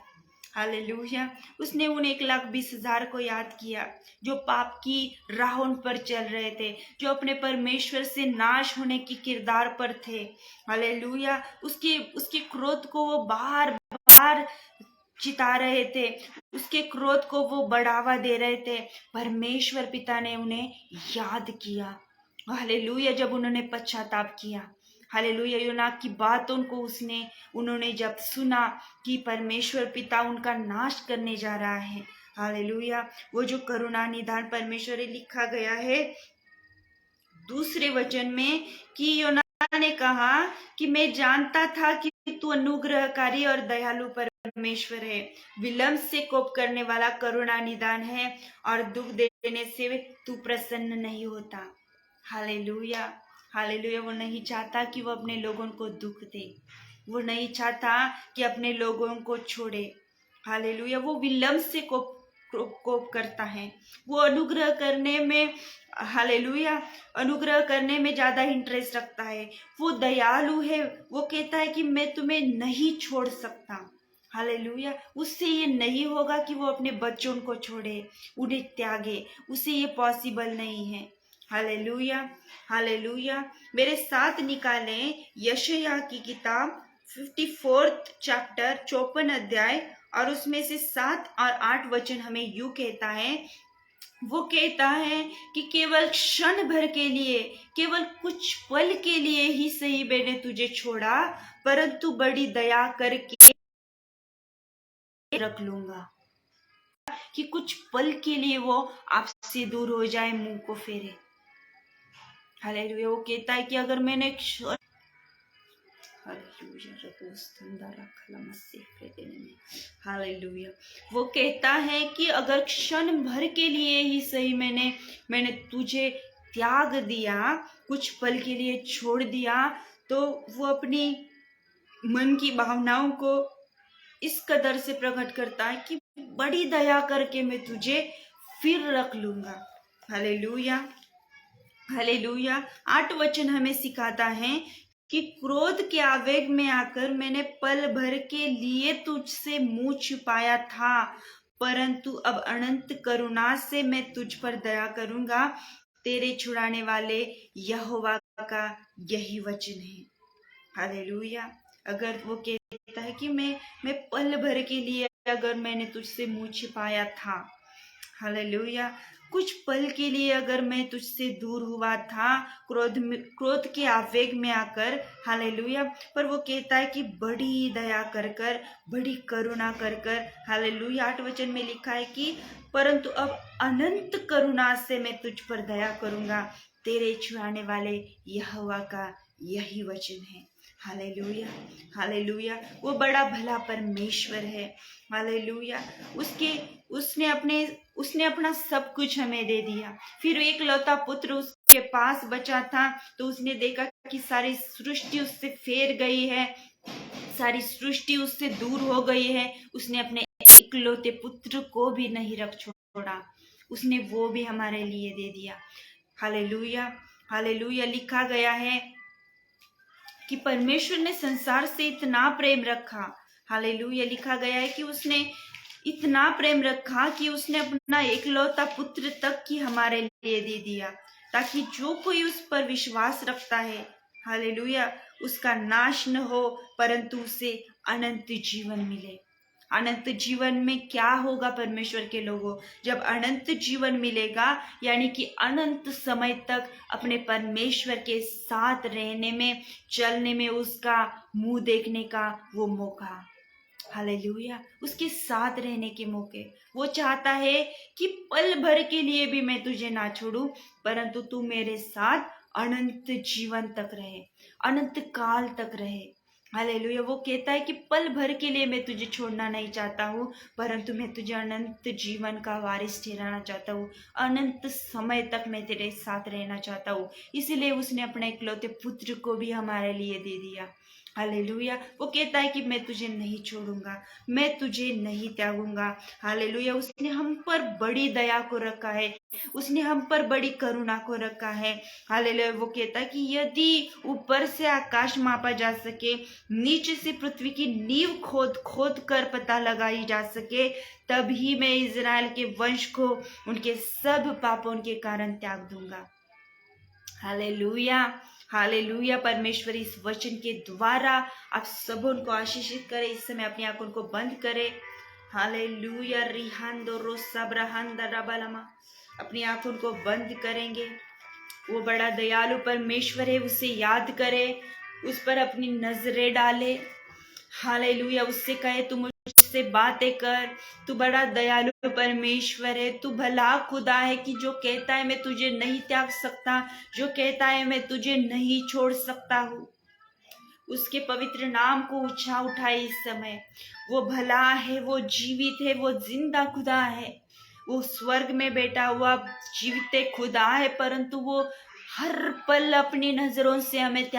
हालेलुया उसने उन 1,20,000 को याद किया जो पाप की राहों पर चल रहे थे, जो अपने परमेश्वर से नाश होने की किरदार पर थे। हालेलुया उसके क्रोध को वो बार बार चिता रहे थे, उसके क्रोध को वो बढ़ावा दे रहे थे। परमेश्वर पिता ने उन्हें याद किया। हालेलुया जब उन्होंने पश्चाताप किया। हालेलुया योना की बातों को उन्होंने जब सुना कि परमेश्वर पिता उनका नाश करने जा रहा है। हालेलुया वो जो करुणा निधान परमेश्वर लिखा गया है दूसरे वचन में कि योना ने कहा कि मैं जानता था कि तू अनुग्रहकारी और दयालु परमेश्वर है, विलंब से कोप करने वाला, करुणा निदान है और दुख देने से तू प्रसन्न नहीं होता। हालेलुया हालेलुया वो नहीं चाहता कि वो अपने लोगों को दुख दे, वो नहीं चाहता कि अपने लोगों को छोड़े। हालेलुया वो विलंब से कोप करता है। वो अनुग्रह करने में हालेलुया अनुग्रह करने में ज्यादा इंटरेस्ट रखता है। वो दयालु है, वो कहता है कि मैं तुम्हें नहीं छोड़ सकता। हालेलुया उससे ये नहीं होगा कि वो अपने बच्चों को छोड़े, उन्हें त्यागे, उसे ये पॉसिबल नहीं है। हालेलुया हालेलुया मेरे साथ निकालें यशायाह की किताब 54 चैप्टर 54 अध्याय और उसमें से 7 और 8 वचन हमें यूं कहता है। वो कहता है कि केवल क्षण भर के लिए, केवल कुछ पल के लिए ही सही मैंने तुझे छोड़ा, परंतु बड़ी दया करके रख लूंगा। कि कुछ पल के लिए वो आपसे दूर हो जाए, मुंह को फेरे। हालेलुया वो कहता है कि अगर मैंने हालेलुया वो कहता है कि अगर क्षण भर के लिए ही सही मैंने तुझे त्याग दिया, कुछ पल के लिए छोड़ दिया, तो वो अपनी मन की भावनाओं को इस कदर से प्रकट करता है कि बड़ी दया करके मैं तुझे फिर रख लूंगा। हालेलुया हालेलुया 8 वचन हमें सिखाता है कि क्रोध के आवेग में आकर मैंने पल भर के लिए तुझसे मुंह छुपाया था, परंतु अब अनंत करुणा से मैं तुझ पर दया करूंगा। तेरे छुड़ाने वाले यहोवा का यही वचन है। हालेलुया अगर वो कहता है कि मैं पल भर के लिए अगर मैंने तुझसे मुंह छिपाया था, हालेलुया कुछ पल के लिए अगर मैं तुझसे दूर हुआ था क्रोध के आवेग में आकर, हालेलुया, पर वो कहता है कि बड़ी दया कर कर, बड़ी करुणा कर कर, हालेलुया 8 वचन में लिखा है कि परंतु अब अनंत करुणा से मैं तुझ पर दया करूंगा। तेरे छुड़ाने वाले यहोवा का यही वचन है। हालेलुया हालेलुया वो बड़ा भला परमेश्वर है। हालेलुया उसने अपना सब कुछ हमें दे दिया। फिर एक लौता पुत्र उसके पास बचा था, तो उसने देखा कि सारी सृष्टि उससे फेर गई है, सारी सृष्टि उससे दूर हो गई है। उसने अपने इकलौते पुत्र को भी नहीं रख छोड़ा, उसने वो भी हमारे लिए दे दिया। Hallelujah, hallelujah. लिखा गया है कि परमेश्वर ने संसार से इतना प्रेम रखा, हालेलुया। लिखा गया है कि उसने इतना प्रेम रखा कि उसने अपना एकलौता पुत्र तक की हमारे लिए दे दिया, ताकि जो कोई उस पर विश्वास रखता है, हालेलुया, उसका नाश न हो परंतु उसे अनंत जीवन मिले। अनंत जीवन में क्या होगा परमेश्वर के लोगों? जब अनंत जीवन मिलेगा, यानी कि अनंत समय तक अपने परमेश्वर के साथ रहने में, चलने में, उसका मुंह देखने का वो मौका, हालेलुया, उसके साथ रहने के मौके। वो चाहता है कि पल भर के लिए भी मैं तुझे ना छोड़ूं, परंतु तू मेरे साथ अनंत जीवन तक रहे, अनंत काल तक रहे। हालेलुया। वो कहता है कि पल भर के लिए मैं तुझे छोड़ना नहीं चाहता हूँ, परंतु मैं तुझे अनंत जीवन का वारिस ठहराना चाहता हूँ, अनंत समय तक मैं तेरे साथ रहना चाहता हूँ। इसीलिए उसने अपने इकलौते पुत्र को भी हमारे लिए दे दिया। हालेलुया। वो कहता है कि मैं तुझे नहीं छोड़ूंगा, मैं तुझे नहीं त्यागूंगा। हालेलुया। उसने हम पर बड़ी दया को रखा है, उसने हम पर बड़ी करुणा को रखा है। हालेलुया। वो कहता है कि यदि ऊपर से आकाश मापा जा सके, नीचे से पृथ्वी की नींव खोद खोद कर पता लगाई जा सके, तभी मैं इजराइल के वंश को उनके सब पापों के कारण त्याग दूंगा। Hallelujah, hallelujah. परमेश्वर इस वचन के द्वारा आप सबों को आशीषित करे। इस समय अपनी आंखों को बंद करे। हालेलुया। रिहांदो रोसाब्राहंदा रबालमा। अपनी आंखों को बंद करेंगे। वो बड़ा दयालु परमेश्वर है, उसे याद करे, उस पर अपनी नजरें डाले। हालेलुया। उससे कहे तू मुझसे बातें कर, तू बड़ा दयालु परमेश्वर है, तू भला खुदा है कि जो कहता है मैं तुझे नहीं त्याग सकता, जो कहता है मैं तुझे नहीं छोड़ सकता हूँ। उसके पवित्र नाम को ऊंचा उठाए इस समय। वो भला है, वो जीवित है, वो जिंदा खुदा है, वो स्वर्ग में बैठा हुआ जीवित खुदा है, परंतु वो हर पल अपनी नजरों से हमें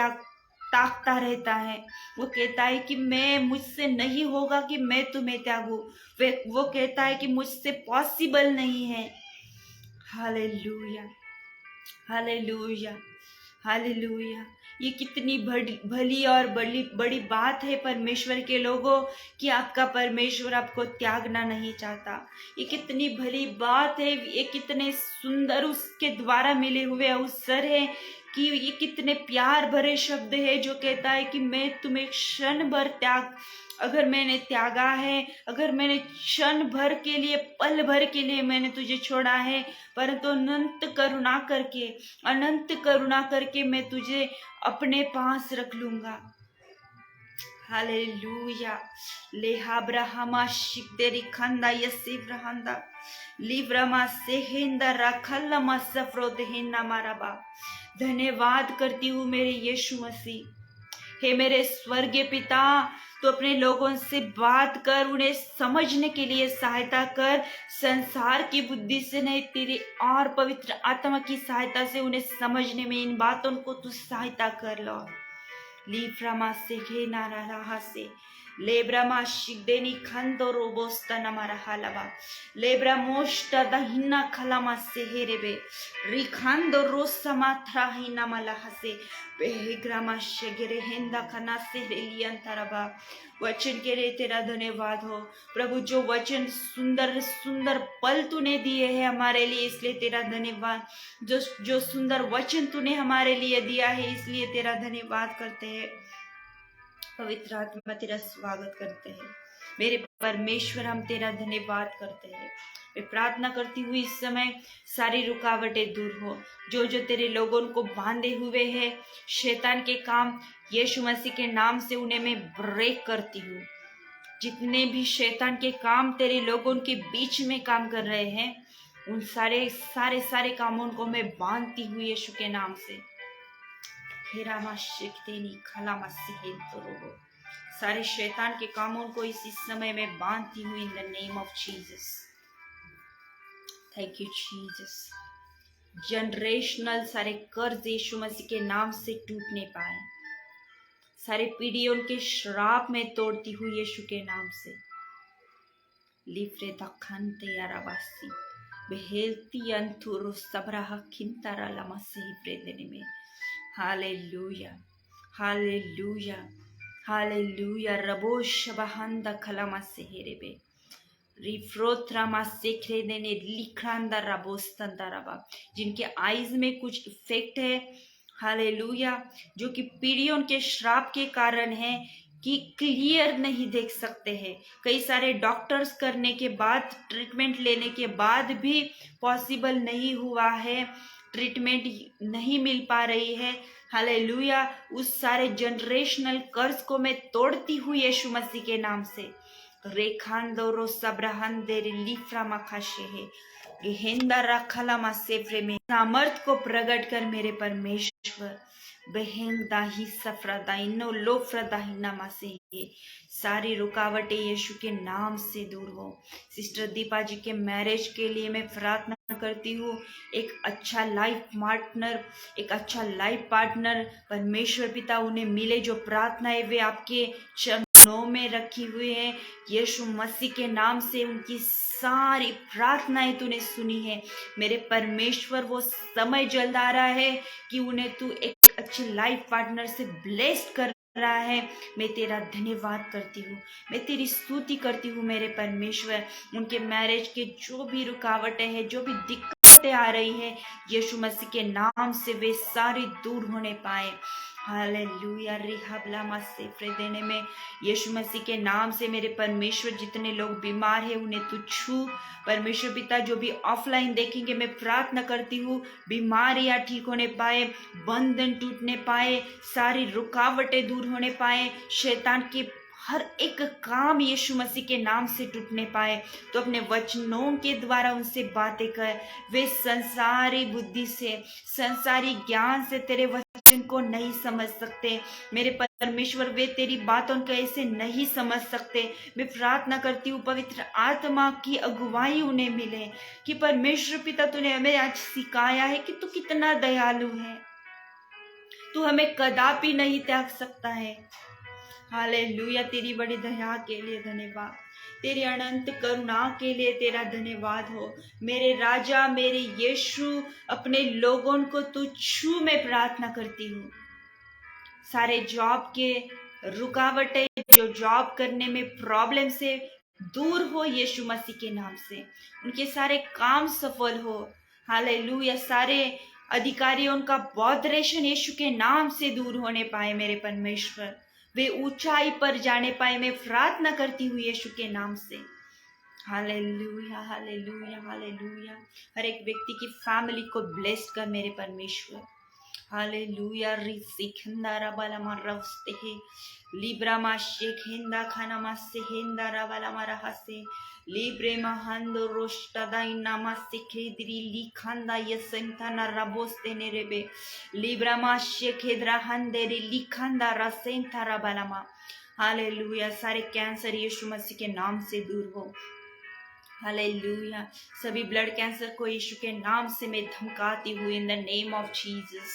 ताकता रहता है। वो कहता है कि मैं, मुझसे नहीं होगा कि मैं तुम्हें त्यागूं। वो कहता है कि मुझसे पॉसिबल नहीं है। Hallelujah, hallelujah, hallelujah. ये कितनी भली और बड़ी बड़ी बात है परमेश्वर के लोगों, कि आपका परमेश्वर आपको त्यागना नहीं चाहता। ये कितनी भली बात है, ये कितने सुंदर उसके द्वारा मिले हुए अवसर है, कि ये कितने प्यार भरे शब्द है, जो कहता है कि मैं तुम्हें क्षण भर अगर मैंने त्यागा है, अगर मैंने क्षण भर के लिए, पल भर के लिए मैंने तुझे छोड़ा है, परंतु अनंत करुणा करके मैं तुझे अपने पास रख लूंगा। हालेलुया। लेहाब्राहमा शिक्तेरी खंदा यसीब्रहंदा लिब्रमा सेहिंदा रखल्लमा सफ्रोदहिन्ना माराबा। धन्यवाद करती हूँ मेरे यीशु मसीह। हे मेरे स्वर्गीय पिता, तो अपने लोगों से बात कर, उन्हें समझने के लिए सहायता कर। संसार की बुद्धि से नहीं, तेरी और पवित्र आत्मा की सहायता से उन्हें समझने में, इन बातों को तू सहायता कर लो। लीफ्रामा से घे नारा रहा से लेब्रामा शिगदेनी खंदो रोबोस्ता नमारा हालाबा लेब्रा मोष्टा दहिना खलामा से हेरेबे रिखांदो रोसमा थ्राहिना मला हसे बेग्रामा शेगरे हेंदा खना से रेलियन तरबा। वचन के लिए तेरा धन्यवाद हो प्रभु। जो वचन सुंदर सुंदर पल तूने दिए हैं हमारे लिए, इसलिए तेरा धन्यवाद। जो सुंदर वचन तूने हमारे लिए दिया है, इसलिए तेरा धन्यवाद करते हैं। पवित्र आत्मा तेरा स्वागत करते हैं। मेरे परमेश्वर, हम तेरा धन्यवाद करते हैं। मैं प्रार्थना करती हुई इस समय सारी रुकावटें दूर हो, जो तेरे लोगों को बांधे हुए हैं, शैतान के काम, यीशु मसीह के नाम से उन्हें मैं ब्रेक करती हूँ। जितने भी शैतान के काम तेरे लोगों के बीच में काम कर रहे हैं, उन सारे कामों को मैं बांधती हूँ यीशु के नाम से। सारे शैतान के कामों को इस समय में बांधती हूँ in the name of Jesus. Thank you Jesus. Generational सारे कर्ज यीशु मसीह के नाम से टूटने पाए। सारे पीढ़ियों के श्राप में तोड़ती हूँ यीशु के नाम से। Livre da cante yarabasi. Behelti anturu sabraha kintara lamasi bredenime. Hallelujah. Hallelujah. Hallelujah. Rabo shabahanda kalamase herebe. रिफ्रोत्रा मासेख्रे देने लिखरांदा राबोस्तंदा रबा जिनके आईज में कुछ इफेक्ट है हालेलुया जो कि पीढ़ियों के श्राप के कारण है कि क्लियर नहीं देख सकते हैं कई सारे डॉक्टर्स करने के बाद ट्रीटमेंट लेने के बाद भी पॉसिबल नहीं हुआ है ट्रीटमेंट नहीं मिल पा रही है हालेलुया उस सारे जनरेशनल कर्ज को मैं तोड़ती हुई यीशु मसीह के नाम से रेखांदोरो सब्रहंदे लिफ्रा मखाशे है गेहेंदा रखला मासेफ्रे में सामर्थ को प्रकट कर मेरे परमेश्वर बहेंदा ही सफ्रदाइनो लो फ्रदाहिना मासे सारी रुकावटें यीशु के नाम से दूर हो सिस्टर दीपा जी के मैरिज के लिए मैं प्रार्थना करती हूँ एक अच्छा लाइफ पार्टनर परमेश्वर पिता उन्हें मिले जो प्रार्थनाएं वे आपके चरणों में रखी हुई है यीशु मसीह के नाम से उनकी सारी प्रार्थनाएं तूने सुनी है मेरे परमेश्वर वो समय जल्द आ रहा है कि उन्हें तू एक अच्छे लाइफ पार्टनर से ब्लेस्ड कर रहा है मैं तेरा धन्यवाद करती हूँ मैं तेरी स्तुति करती हूँ मेरे परमेश्वर उनके मैरिज के जो भी रुकावटें हैं जो भी दिक्कतें आ रही है यीशु मसीह के नाम से वे सारी दूर होने पाए हालेलुया रिहबला मसेफ्रे देने में यीशु मसीह के नाम से मेरे परमेश्वर जितने लोग बीमार हैं उन्हें तू छू परमेश्वर पिता जो भी ऑफलाइन देखेंगे मैं प्रार्थना करती हूँ बीमारियां ठीक होने पाए बंधन टूटने पाए सारी रुकावटें दूर होने पाए शैतान के हर एक काम यीशु मसीह के नाम से टूटने पाए तो अपने वचनों के द्वारा उनसे बातें कर वे संसारी बुद्धि से संसारी ज्ञान से तेरे वचन को नहीं समझ सकते मेरे परमेश्वर वे तेरी बातों को ऐसे नहीं समझ सकते मैं प्रार्थना करती हूँ पवित्र आत्मा की अगुवाई उन्हें मिले कि परमेश्वर पिता तूने हमें आज सिखाया है कि तू कितना दयालु है तू हमें कदापि नहीं त्याग सकता है हालेलुया तेरी बड़ी दया के लिए धन्यवाद तेरी अनंत करुणा के लिए तेरा धन्यवाद हो मेरे राजा मेरे यीशु अपने लोगों को तू छू मैं प्रार्थना करती हूँ सारे जॉब के रुकावटें जो जॉब करने में प्रॉब्लम से दूर हो यीशु मसीह के नाम से उनके सारे काम सफल हो हालेलुया सारे अधिकारियों का बॉडरेशन यीशु के नाम से दूर होने पाए मेरे परमेश्वर वे ऊंचाई पर जाने पाए मैं प्रार्थना करती हूँ यीशु के नाम से हालेलुया हालेलुया हालेलुया हर एक व्यक्ति की फैमिली को ब्लेस कर मेरे परमेश्वर हालेलुया रिसिखंदा रबाला मारवस्ते है लिब्रा मा शेखेंदा खाना मा सेहेंदा रबाला मारहसे Libre mahando roshtada inama sekhedri likhanda yesentana raboste nerebe libra ma shekhedra handere likhanda rasenta rabalama hallelujah सारे कैंसर यीशु मसीह के नाम से दूर हो हालेलुया सभी ब्लड कैंसर को यीशु के नाम से मैं धमकाती हूँ in the name of Jesus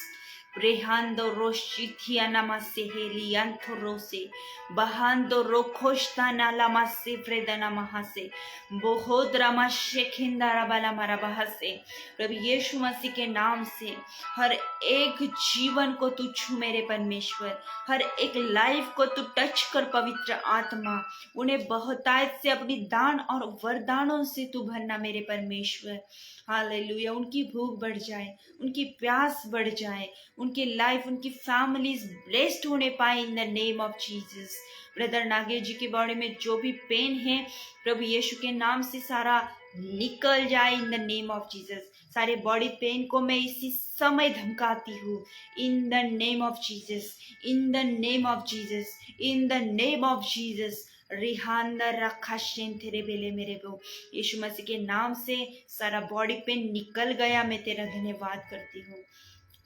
Brehando roshithia namase helianto rose bahando rokoshta nalamase vredana mahase bohodra mashekindara balamara bahase प्रभु यीशु मसीह के नाम से हर एक जीवन को तू छू मेरे परमेश्वर हर एक लाइफ को तू टच कर पवित्र आत्मा उन्हें बहुतायत से अपनी दान और वरदानों से तू भरना मेरे परमेश्वर हालेलुया उनकी भूख बढ़ जाए उनकी प्यास बढ़ जाए उनकी लाइफ उनकी फैमिलीज ब्लेस्ड होने पाए in the name of Jesus brother Nagesh ji के बॉडी में जो भी पेन है प्रभु यीशु के नाम से सारा निकल जाए in the name of Jesus सारे बॉडी पेन को मैं इसी समय धमकाती हूँ in the name of Jesus in the name of Jesus in the name of Jesus रिहांदा रखा तेरे बेले मेरे बो यीशु मसीह के नाम से सारा बॉडी पेन निकल गया मैं तेरा धन्यवाद करती हूँ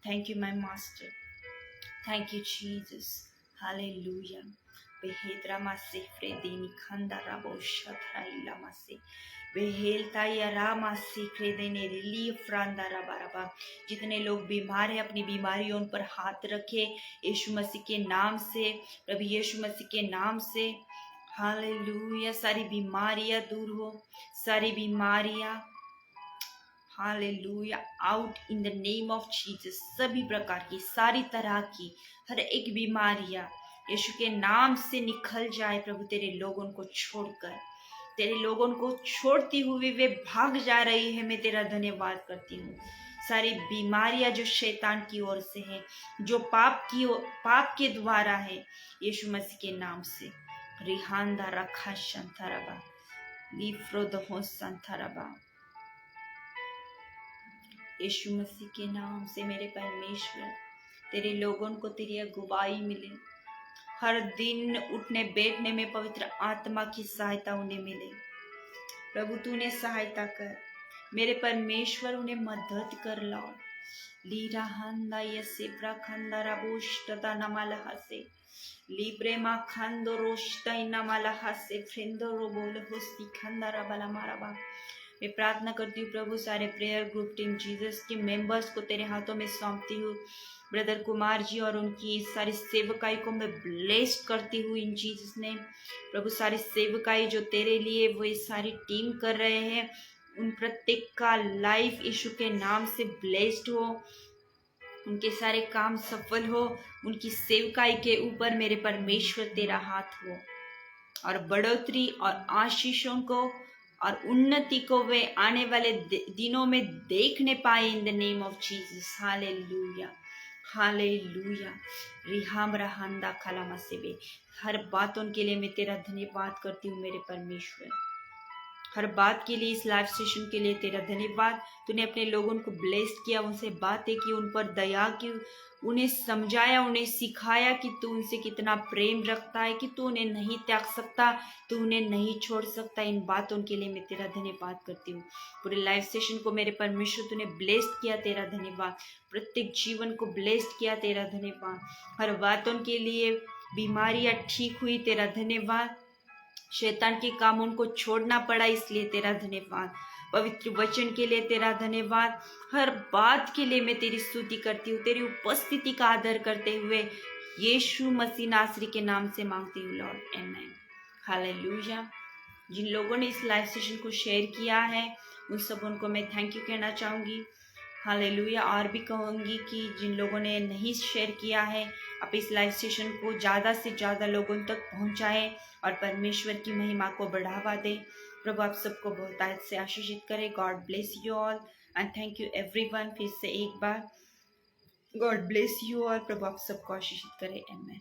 thank you my master thank you Jesus hallelujah बेहेद्रा मासे फ्रेदेनी खंदा राबो शथरा इला मासे बेहेलता या रामा सीखरे देने रिलीफ फ्रांदा रबा जितने लोग बीमार हैं अपनी बीमारियों पर हाथ रखे यीशु मसीह के नाम से प्रभु यीशु मसीह के नाम से हालेलुया। सारी बीमारियां दूर हो, सारी बीमारियां hallelujah out in the name of Jesus. सभी प्रकार की, सारी तरह की, हर एक बीमारियां यीशु के नाम से निकल जाए प्रभु। तेरे लोगों को छोड़कर, तेरे लोगों को छोड़ती हुई वे भाग जा रही है। मैं तेरा धन्यवाद करती हूँ। सारी बीमारियां जो शैतान की ओर से है, जो पाप के द्वारा है, यीशु मसीह के नाम से रिहांदा रखा शंथरबा लीफ्रोदहो संथरबा। यीशु मसीह के नाम से मेरे परमेश्वर, तेरे लोगों को तेरी अगुवाई मिले। हर दिन उठने बैठने में पवित्र आत्मा की सहायता उन्हें मिले। प्रभु तू उन्हें सहायता कर, मेरे परमेश्वर उन्हें मदद कर लॉर्ड। लीरा हंदा यसे ब्रखंदा राबोष्टता नमलहसे लीब्रेमा खंदो रोष्टा नमलहसे फ्रेंदो रोबोल होस्ती खंदा रबला माराबा। मैं प्रार्थना करती हूँ प्रभु, सारे प्रेयर ग्रुप टीम जीसस के मेंबर्स को तेरे हाथों में सौंपती हूँ। ब्रदर कुमार जी और उनकी सारी सेवकाई को मैं ब्लेस्ड करती हूँ इन जीसस ने। प्रभु सारी सेवकाई जो तेरे लिए वो ये सारी टीम कर रहे हैं, उन प्रत्येक का लाइफ यीशु के नाम से ब्लेस्ड हो, उनके सारे काम सफल हो। उनकी सेवकाई के ऊपर मेरे परमेश्वर तेरा हाथ हो और बढ़ोतरी और आशीषों को और उन्नति को वे आने वाले दिनों में देखने पाए in the name of Jesus. Hallelujah hallelujah. रिहाम रहांदा खलामा सेबे। हर बातों के लिए मैं तेरा धन्यवाद करती हूँ मेरे परमेश्वर। हर बात के लिए, इस लाइव सेशन के लिए तेरा धन्यवाद। तूने अपने लोगों को ब्लेस किया, उनसे बातें की, उन पर दया की, उन्हें समझाया, उन्हें सिखाया कि तू उनसे कितना प्रेम रखता है, कि तू उन्हें नहीं त्याग सकता, तू उन्हें नहीं छोड़ सकता। इन बातों के लिए मैं तेरा धन्यवाद करती हूँ। पूरे लाइव सेशन को मेरे परमेश्वर तूने ब्लेस्ड किया, तेरा धन्यवाद। प्रत्येक जीवन को ब्लेस्ड किया, तेरा धन्यवाद। हर बातों के लिए, बीमारियां ठीक हुई, तेरा धन्यवाद। शैतान के कामों को छोड़ना पड़ा, इसलिए तेरा धन्यवाद। पवित्र वचन के लिए तेरा धन्यवाद। हर बात के लिए मैं तेरी स्तुति करती हूँ, तेरी उपस्थिति का आदर करते हुए यीशु मसीह नासरी के नाम से मांगती हूँ लॉर्ड, आमेन। हालेलुया। जिन लोगों ने इस लाइव सेशन को शेयर किया है उन सबों को मैं थैंक यू कहना चाहूँगी। हालेलुया। और भी कहूँगी कि जिन लोगों ने नहीं शेयर किया है, आप इस लाइव सेशन को ज़्यादा से ज़्यादा लोगों तक पहुँचाएं और परमेश्वर की महिमा को बढ़ावा दें। प्रभु आप सबको बहुतायत से आशीषित करे। God bless you all and thank you everyone. फिर से एक बार गॉड ब्लेस यू ऑल। प्रभु आप सबको आशीषित करे, आमेन।